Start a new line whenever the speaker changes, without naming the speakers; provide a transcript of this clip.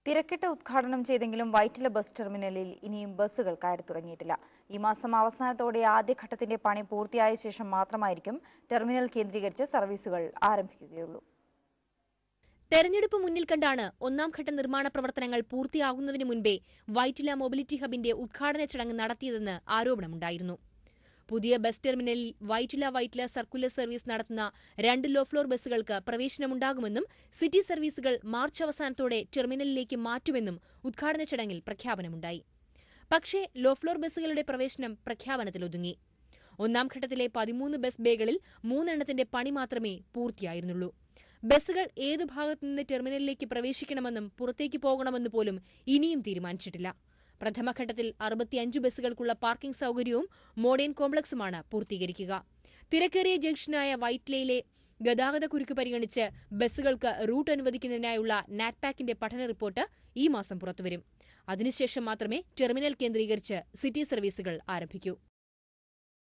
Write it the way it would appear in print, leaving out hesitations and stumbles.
തിരക്കിട്ട് ഉദ്ഘാടനം ചെയ്തെങ്കിലും വൈറ്റില ബസ് ടെർമിനലിൽ ഇനിയും ബസ്സുകൾ കയറി തുടങ്ങിയിട്ടില്ല. ഈ മാസം അവസാനത്തോടെ ആദ്യഘട്ടത്തിന്റെ പണി പൂർത്തിയായ ശേഷം മാത്രമായിരിക്കും ടെർമിനൽ കേന്ദ്രീകരിച്ച് സർവീസുകൾ ആരംഭിക്കുകയുള്ളൂ.
തെരഞ്ഞെടുപ്പ് മുന്നിൽ കണ്ടാണ് ഒന്നാം ഘട്ട നിർമ്മാണ പ്രവർത്തനങ്ങൾ പൂർത്തിയാകുന്നതിന് മുൻപേ വൈറ്റില മൊബിലിറ്റി ഹബിന്റെ ഉദ്ഘാടന ചടങ്ങ് നടത്തിയതെന്ന് ആരോപണമുണ്ടായിരുന്നു. പുതിയ ബസ് ടെർമിനലിൽ വൈറ്റില സർക്കുലർ സർവീസ് നടത്തുന്ന 2 ലോ ഫ്ലോർ ബസ്സുകൾക്ക് പ്രവേശനമുണ്ടാകുമെന്നും സിറ്റി സർവീസുകൾ മാർച്ച് അവസാനത്തോടെ ടെർമിനലിലേക്ക് മാറ്റുമെന്നും ഉദ്ഘാടന ചടങ്ങിൽ പ്രഖ്യാപനമുണ്ടായി. പക്ഷേ ലോ ഫ്ലോർ ബസ്സുകളുടെ പ്രവേശനം പ്രഖ്യാപനത്തിലൊതുങ്ങി. ഒന്നാം ഘട്ടത്തിലെ 13 ബസ് ബേകളിൽ 3 എണ്ണത്തിന്റെ പണി മാത്രമേ പൂർത്തിയായിരുന്നുള്ളൂ. ബസ്സുകൾ ഏതു ഭാഗത്തുനിന്ന് ടെർമിനലിലേക്ക് പ്രവേശിക്കണമെന്നും പുറത്തേക്ക് പോകണമെന്ന് പോലും ഇനിയും തീരുമാനിച്ചിട്ടില്ല. പ്രഥമഘട്ടത്തിൽ 65 ബസ്സുകൾക്കുള്ള പാർക്കിംഗ് സൌകര്യവും മോഡേൺ കോംപ്ലക്സുമാണ് പൂർത്തീകരിക്കുക. തിരക്കേറിയ ജംഗ്ഷനായ വൈറ്റിലയിലെ ഗതാഗതക്കുരുക്ക് പരിഗണിച്ച് ബസ്സുകൾക്ക് റൂട്ട് അനുവദിക്കുന്നതിനായുള്ള നാറ്റ്പാക്കിന്റെ പഠന റിപ്പോർട്ട് ഈ മാസം പുറത്തുവരും. അതിനുശേഷം മാത്രമേ ടെർമിനൽ കേന്ദ്രീകരിച്ച് സിറ്റി സർവീസുകൾ ആരംഭിക്കൂ.